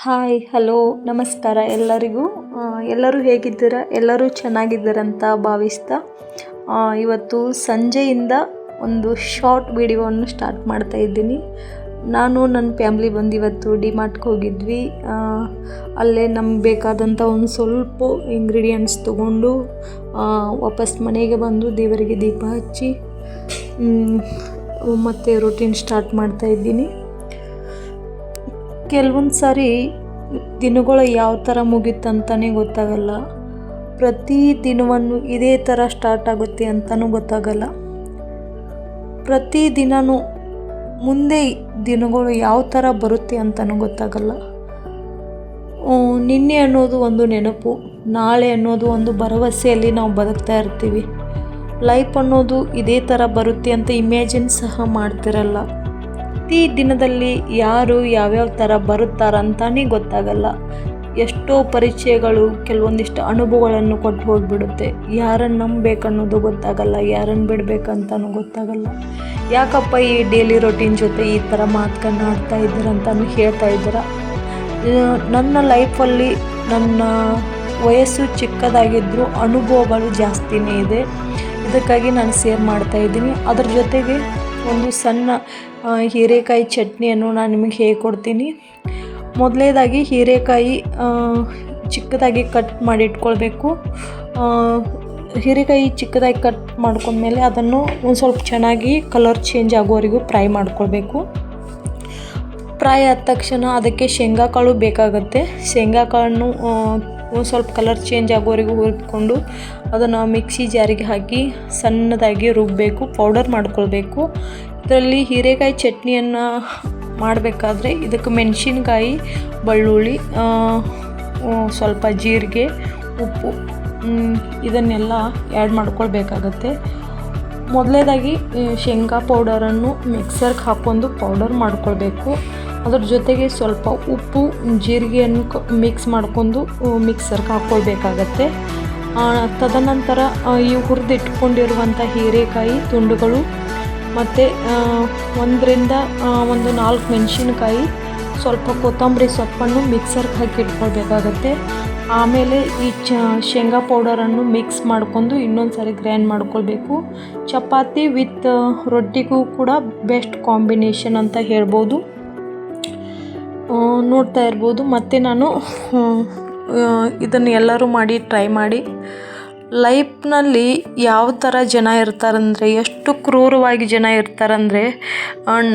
Hi hello ನಮಸ್ಕಾರ ಎಲ್ಲರಿಗೂ. ಎಲ್ಲರೂ ಹೇಗಿದ್ದೀರಾ? ಎಲ್ಲರೂ ಚೆನ್ನಾಗಿದ್ದೀರಂತ ಭಾವಿಸ್ತಾ ಇವತ್ತು ಸಂಜೆಯಿಂದ ಒಂದು ಶಾರ್ಟ್ ವಿಡಿಯೋವನ್ನು ಸ್ಟಾರ್ಟ್ ಮಾಡ್ತಾ ಇದ್ದೀನಿ. ನಾನು ನನ್ನ ಫ್ಯಾಮ್ಲಿ ಬಂದು ಇವತ್ತು ಡಿಮಾರ್ಟ್ಗೆ ಹೋಗಿದ್ವಿ. ಅಲ್ಲೇ ನಮ್ಗೆ ಬೇಕಾದಂಥ ಒಂದು ಸ್ವಲ್ಪ ಇಂಗ್ರೀಡಿಯೆಂಟ್ಸ್ ತೊಗೊಂಡು ವಾಪಸ್ ಮನೆಗೆ ಬಂದು ದೇವರಿಗೆ ದೀಪ ಹಚ್ಚಿ ಮತ್ತು ರೂಟೀನ್ ಸ್ಟಾರ್ಟ್ ಮಾಡ್ತಾ ಇದ್ದೀನಿ. ಕೆಲವೊಂದು ಸಾರಿ ದಿನಗಳು ಯಾವ ಥರ ಮುಗೀತಂತಲೇ ಗೊತ್ತಾಗಲ್ಲ. ಪ್ರತಿ ದಿನವನ್ನು ಇದೇ ಥರ ಸ್ಟಾರ್ಟ್ ಆಗುತ್ತೆ ಅಂತಲೂ ಗೊತ್ತಾಗಲ್ಲ. ಪ್ರತಿ ದಿನವೂ ಮುಂದೆ ದಿನಗಳು ಯಾವ ಥರ ಬರುತ್ತೆ ಅಂತಲೂ ಗೊತ್ತಾಗಲ್ಲ. ನಿನ್ನೆ ಅನ್ನೋದು ಒಂದು ನೆನಪು, ನಾಳೆ ಅನ್ನೋದು ಒಂದು ಭರವಸೆಯಲ್ಲಿ ನಾವು ಬದುಕ್ತಾ ಇರ್ತೀವಿ. ಲೈಫ್ ಅನ್ನೋದು ಇದೇ ಥರ ಬರುತ್ತೆ ಅಂತ ಇಮ್ಯಾಜಿನ್ ಸಹ ಮಾಡ್ತಿರಲ್ಲ. ಪ್ರತಿ ದಿನದಲ್ಲಿ ಯಾರು ಯಾವ್ಯಾವ ಥರ ಬರುತ್ತಾರಂತಾನೇ ಗೊತ್ತಾಗಲ್ಲ. ಎಷ್ಟೋ ಪರಿಚಯಗಳು ಕೆಲವೊಂದಿಷ್ಟು ಅನುಭವಗಳನ್ನು ಕೊಟ್ಟು ಹೋಗಿಬಿಡುತ್ತೆ. ಯಾರನ್ನು ನಂಬಬೇಕನ್ನೋದು ಗೊತ್ತಾಗಲ್ಲ, ಯಾರನ್ನು ಬಿಡಬೇಕಂತನೂ ಗೊತ್ತಾಗಲ್ಲ. ಯಾಕಪ್ಪ ಈ ಡೈಲಿ ರೊಟೀನ್ ಜೊತೆ ಈ ಥರ ಮಾತುಗಳನ್ನ ಆಡ್ತಾ ಇದ್ದೀರಂತನೂ ಹೇಳ್ತಾ ಇದ್ದೀರ. ನನ್ನ ಲೈಫಲ್ಲಿ ನನ್ನ ವಯಸ್ಸು ಚಿಕ್ಕದಾಗಿದ್ದರೂ ಅನುಭವಗಳು ಜಾಸ್ತಿನೇ ಇದೆ. ಇದಕ್ಕಾಗಿ ನಾನು ಶೇರ್ ಮಾಡ್ತಾಯಿದ್ದೀನಿ. ಅದ್ರ ಜೊತೆಗೆ ಒಂದು ಸಣ್ಣ ಹೀರೆಕಾಯಿ ಚಟ್ನಿಯನ್ನು ನಾನು ನಿಮಗೆ ಹೇಳ್ಕೊಡ್ತೀನಿ. ಮೊದಲನೇದಾಗಿ ಹೀರೆಕಾಯಿ ಚಿಕ್ಕದಾಗಿ ಕಟ್ ಮಾಡಿ ಇಟ್ಕೊಳ್ಬೇಕು. ಹೀರೆಕಾಯಿ ಚಿಕ್ಕದಾಗಿ ಕಟ್ ಮಾಡ್ಕೊಂಡ್ಮೇಲೆ ಅದನ್ನು ಒಂದು ಸ್ವಲ್ಪ ಚೆನ್ನಾಗಿ ಕಲರ್ ಚೇಂಜ್ ಆಗೋವರೆಗೂ ಫ್ರೈ ಮಾಡ್ಕೊಳ್ಬೇಕು. ಫ್ರೈ ಆದ ತಕ್ಷಣ ಅದಕ್ಕೆ ಶೇಂಗಾ ಕಾಳು ಬೇಕಾಗುತ್ತೆ. ಶೇಂಗಾ ಕಾಳನ್ನು ಒಂದು ಸ್ವಲ್ಪ ಕಲರ್ ಚೇಂಜ್ ಆಗೋವರೆಗೂ ಹುರಿದುಕೊಂಡು ಅದನ್ನು ಮಿಕ್ಸಿ ಜಾರಿಗೆ ಹಾಕಿ ಸಣ್ಣದಾಗಿ ರುಬ್ಬಬೇಕು, ಪೌಡರ್ ಮಾಡ್ಕೊಳ್ಬೇಕು. ಇದರಲ್ಲಿ ಹೀರೆಕಾಯಿ ಚಟ್ನಿಯನ್ನು ಮಾಡಬೇಕಾದ್ರೆ ಇದಕ್ಕೆ ಮೆಣಸಿನ್ಕಾಯಿ, ಬೆಳ್ಳುಳ್ಳಿ, ಸ್ವಲ್ಪ ಜೀರಿಗೆ, ಉಪ್ಪು ಇದನ್ನೆಲ್ಲ ಆ್ಯಡ್ ಮಾಡ್ಕೊಳ್ಬೇಕಾಗತ್ತೆ. ಮೊದಲನೇದಾಗಿ ಶೇಂಗಾ ಪೌಡರನ್ನು ಮಿಕ್ಸರ್ಗೆ ಹಾಕ್ಕೊಂಡು ಪೌಡರ್ ಮಾಡ್ಕೊಳ್ಬೇಕು. ಅದ್ರ ಜೊತೆಗೆ ಸ್ವಲ್ಪ ಉಪ್ಪು, ಜೀರಿಗೆಯನ್ನು ಮಿಕ್ಸ್ ಮಾಡ್ಕೊಂಡು ಮಿಕ್ಸರ್ಗೆ ಹಾಕ್ಕೊಳ್ಬೇಕಾಗತ್ತೆ. ತದನಂತರ ಈ ಹುರಿದಿಟ್ಕೊಂಡಿರುವಂಥ ಹೀರೆಕಾಯಿ ತುಂಡುಗಳು ಮತ್ತು 1-4 ಮೆಣಸಿನ್ಕಾಯಿ, ಸ್ವಲ್ಪ ಕೊತ್ತಂಬರಿ ಸೊಪ್ಪನ್ನು ಮಿಕ್ಸರ್ಗೆ ಹಾಕಿ ಇಟ್ಕೊಳ್ಬೇಕಾಗತ್ತೆ. ಆಮೇಲೆ ಈ ಶೇಂಗಾ ಪೌಡರನ್ನು ಮಿಕ್ಸ್ ಮಾಡ್ಕೊಂಡು ಇನ್ನೊಂದು ಸಾರಿ ಗ್ರೈಂಡ್ ಮಾಡ್ಕೊಳ್ಬೇಕು. ಚಪಾತಿ ವಿತ್ ರೊಟ್ಟಿಗೂ ಕೂಡ ಬೆಸ್ಟ್ ಕಾಂಬಿನೇಷನ್ ಅಂತ ಹೇಳ್ಬೋದು. ನೋಡ್ತಾ ಇರ್ಬೋದು. ಮತ್ತು ನಾನು ಇದನ್ನು ಎಲ್ಲರೂ ಮಾಡಿ ಟ್ರೈ ಮಾಡಿ. ಲೈಫ್ನಲ್ಲಿ ಯಾವ ಥರ ಜನ ಇರ್ತಾರಂದರೆ, ಎಷ್ಟು ಕ್ರೂರವಾಗಿ ಜನ ಇರ್ತಾರಂದರೆ,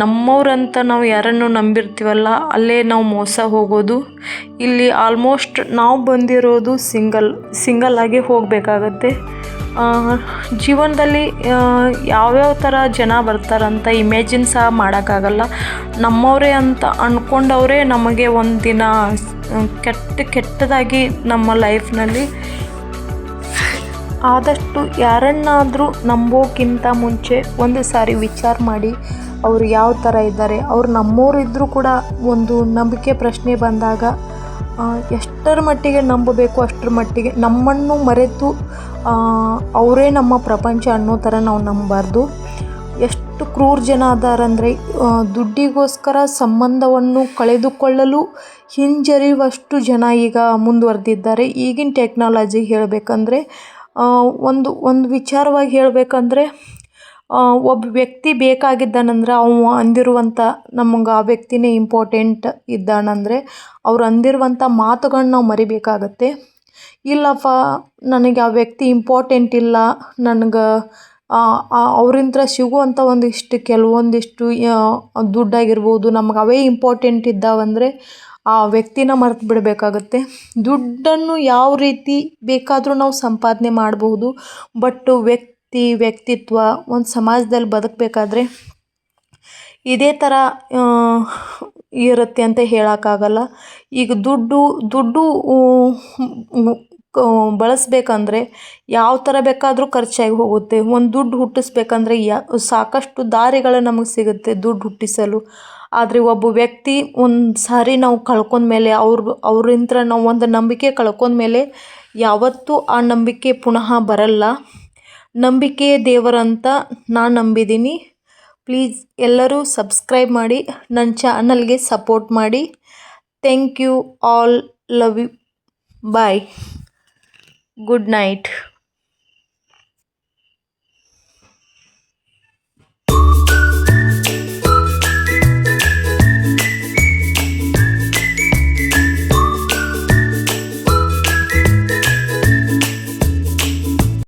ನಮ್ಮವ್ರಂತ ನಾವು ಯಾರನ್ನು ನಂಬಿರ್ತೀವಲ್ಲ ಅಲ್ಲೇ ನಾವು ಮೋಸ ಹೋಗೋದು. ಇಲ್ಲಿ ಆಲ್ಮೋಸ್ಟ್ ನಾವು ಬಂದಿರೋದು ಸಿಂಗಲ್ ಆಗಿ ಹೋಗಬೇಕಾಗತ್ತೆ. ಜೀವನದಲ್ಲಿ ಯಾವ್ಯಾವ ಥರ ಜನ ಬರ್ತಾರಂತ ಇಮ್ಯಾಜಿನ್ ಸಹ ಮಾಡೋಕ್ಕಾಗಲ್ಲ. ನಮ್ಮವರೇ ಅಂತ ಅಂದ್ಕೊಂಡವರೇ ನಮಗೆ ಒಂದು ದಿನ ಕೆಟ್ಟದಾಗಿ ನಮ್ಮ ಲೈಫ್ನಲ್ಲಿ. ಆದಷ್ಟು ಯಾರನ್ನಾದರೂ ನಂಬೋಕ್ಕಿಂತ ಮುಂಚೆ ಒಂದು ಸಾರಿ ವಿಚಾರ ಮಾಡಿ ಅವರು ಯಾವ ಥರ ಇದ್ದಾರೆ. ಅವ್ರು ನಮ್ಮೋರು ಇದ್ದರೂ ಕೂಡ ಒಂದು ನಂಬಿಕೆ ಪ್ರಶ್ನೆ ಬಂದಾಗ ಎಷ್ಟರ ಮಟ್ಟಿಗೆ ನಂಬಬೇಕು ಅಷ್ಟರ ಮಟ್ಟಿಗೆ. ನಮ್ಮನ್ನು ಮರೆತು ಅವರೇ ನಮ್ಮ ಪ್ರಪಂಚ ಅನ್ನೋ ಥರ ನಾವು ನಂಬಬಾರ್ದು. ಎಷ್ಟು ಕ್ರೂರ ಜನ ಅದಾರಂದರೆ, ದುಡ್ಡಿಗೋಸ್ಕರ ಸಂಬಂಧವನ್ನು ಕಳೆದುಕೊಳ್ಳಲು ಹಿಂಜರಿಯುವಷ್ಟು ಜನ ಈಗ ಮುಂದುವರೆದಿದ್ದಾರೆ. ಈಗಿನ ಟೆಕ್ನಾಲಜಿ ಹೇಳಬೇಕಂದ್ರೆ, ಒಂದು ವಿಚಾರವಾಗಿ ಹೇಳಬೇಕಂದ್ರೆ, ಒಬ್ಬ ವ್ಯಕ್ತಿ ಬೇಕಾಗಿದ್ದಾನಂದ್ರೆ ಅವ ಅಂದಿರುವಂಥ ನಮಗೆ ಆ ವ್ಯಕ್ತಿನೇ ಇಂಪಾರ್ಟೆಂಟ್ ಇದ್ದಾನಂದರೆ ಅವ್ರು ಅಂದಿರುವಂಥ ಮಾತುಗಳನ್ನ ನಾವು ಮರಿಬೇಕಾಗತ್ತೆ. ಇಲ್ಲಪ್ಪ ನನಗೆ ಆ ವ್ಯಕ್ತಿ ಇಂಪಾರ್ಟೆಂಟ್ ಇಲ್ಲ, ನನಗೆ ಅವರಿಂದ ಸಿಗುವಂಥ ಕೆಲವೊಂದಿಷ್ಟು ದುಡ್ಡಾಗಿರ್ಬೋದು, ನಮ್ಗೆ ಅವೇ ಇಂಪಾರ್ಟೆಂಟ್ ಇದ್ದಾವಂದರೆ ಆ ವ್ಯಕ್ತಿನ ಮರೆತು ಬಿಡಬೇಕಾಗತ್ತೆ. ದುಡ್ಡನ್ನು ಯಾವ ರೀತಿ ಬೇಕಾದರೂ ನಾವು ಸಂಪಾದನೆ ಮಾಡಬಹುದು. ಬಟ್ ವ್ಯಕ್ತಿತ್ವ ಒಂದು ಸಮಾಜದಲ್ಲಿ ಬದುಕಬೇಕಾದ್ರೆ ಇದೇ ಥರ ಇರುತ್ತೆ ಅಂತ ಹೇಳೋಕ್ಕಾಗಲ್ಲ. ಈಗ ದುಡ್ಡು ಬಳಸಬೇಕಂದ್ರೆ ಯಾವ ಥರ ಬೇಕಾದರೂ ಖರ್ಚಾಗಿ ಹೋಗುತ್ತೆ. ಒಂದು ದುಡ್ಡು ಹುಟ್ಟಿಸ್ಬೇಕಂದ್ರೆ ಸಾಕಷ್ಟು ದಾರಿಗಳು ನಮಗೆ ಸಿಗುತ್ತೆ ದುಡ್ಡು ಹುಟ್ಟಿಸಲು. ಆದರೆ ಒಬ್ಬ ವ್ಯಕ್ತಿ ಒಂದು ಸಾರಿ ನಾವು ಕಳ್ಕೊಂಡ್ಮೇಲೆ ಅವ್ರಿಂತ ನಾವು ಒಂದು ನಂಬಿಕೆ ಕಳ್ಕೊಂಡ್ಮೇಲೆ ಯಾವತ್ತೂ ಆ ನಂಬಿಕೆ ಪುನಃ ಬರಲ್ಲ. ನಂಬಿಕೆ ದೇವರಂತ ನಾನು ನಂಬಿದ್ದೀನಿ. ಪ್ಲೀಸ್ ಎಲ್ಲರೂ ಸಬ್ಸ್ಕ್ರೈಬ್ ಮಾಡಿ, ನನ್ನ ಚಾನಲ್ಗೆ ಸಪೋರ್ಟ್ ಮಾಡಿ. Thank you all, love you, bye, good night.